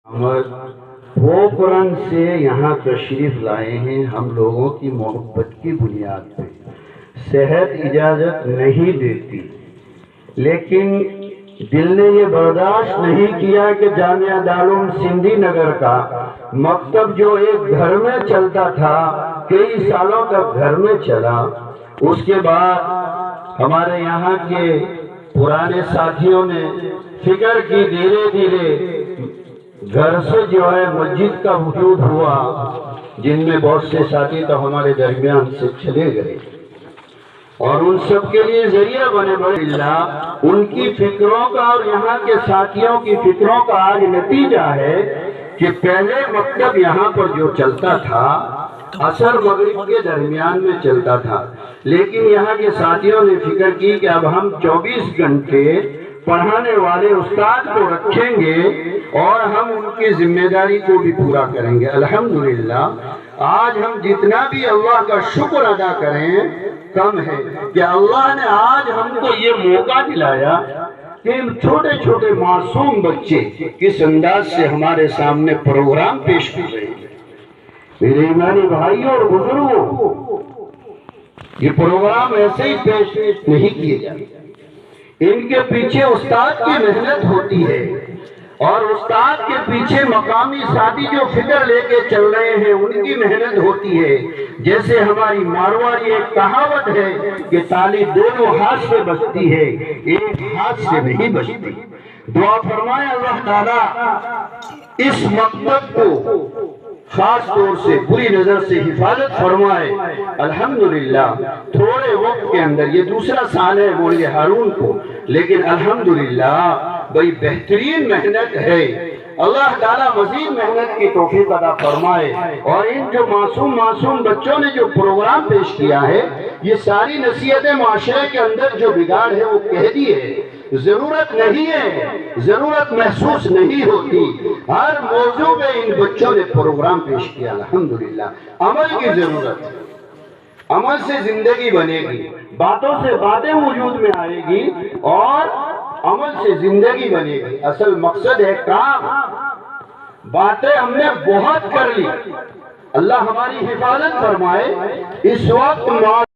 पोखरन से यहाँ तशरीफ लाए हैं हम लोगों की मोहब्बत की बुनियाद पे। सेहत इजाज़त नहीं देती, लेकिन दिल ने ये बर्दाश्त नहीं किया कि जामिया दारुल सिंधी नगर का मकतब जो एक घर में चलता था, कई सालों तक घर में चला, उसके बाद हमारे यहाँ के पुराने साथियों ने फिक्र की, धीरे धीरे घर से जो है मस्जिद का वजूद हुआ, जिनमें बहुत से साथी तो हमारे दरमियान से चले गए और उन सब के लिए जरिया बने बड़े उनकी फिक्रों का और यहाँ के साथियों की फिक्रों का आज नतीजा है कि पहले मकतब यहाँ पर जो चलता था असर मगरिब के दरमियान में चलता था, लेकिन यहाँ के साथियों ने फिक्र की कि अब हम 24 घंटे पढ़ाने वाले उस्ताद को रखेंगे और हम उनकी जिम्मेदारी को भी पूरा करेंगे। अल्हम्दुलिल्लाह आज हम जितना भी अल्लाह का शुक्र अदा करें कम है कि अल्लाह ने आज हमको ये मौका दिलाया कि छोटे छोटे मासूम बच्चे किस अंदाज से हमारे सामने प्रोग्राम पेश कर रहे हैं। मेरे ईमानी भाइयों और बुजुर्गों, ये प्रोग्राम ऐसे ही पेश नहीं किए जाते, इनके पीछे उस्ताद की मेहनत होती है और उस्ताद के पीछे मकामी साथी जो फिक्र लेके चल रहे हैं उनकी मेहनत होती है। जैसे हमारी मारवाड़ी एक कहावत है कि ताली दोनों हाथ से बजती है, एक हाथ से नहीं बजती। दुआ फरमाए अल्लाह ताला इस मकसद को खास तौर से बुरी नजर से हिफाजत फरमाए। अल्हम्दुलिल्लाह थोड़े वक्त के अंदर, ये दूसरा साल है मौलवी हारून को, लेकिन अल्हम्दुलिल्लाह बड़ी बेहतरीन मेहनत है। अल्लाह ताला मजीद मेहनत की तौफीक अता फरमाए। और इन जो मासूम बच्चों ने जो प्रोग्राम पेश किया है, ये सारी नसीहतें माशरे के अंदर जो बिगाड़ है वो कह दी है। जरूरत नहीं है, जरूरत महसूस नहीं होती, हर मौजू पे इन बच्चों ने प्रोग्राम पेश किया। अल्हम्दुलिल्लाह अमल की जरूरत है, अमल से जिंदगी बनेगी, बातों से बातें वजूद में आएगी और अमल से जिंदगी बनेगी। असल मकसद है काम। बातें हमने बहुत कर ली, अल्लाह हमारी हिफाजत फरमाए। इस वक्त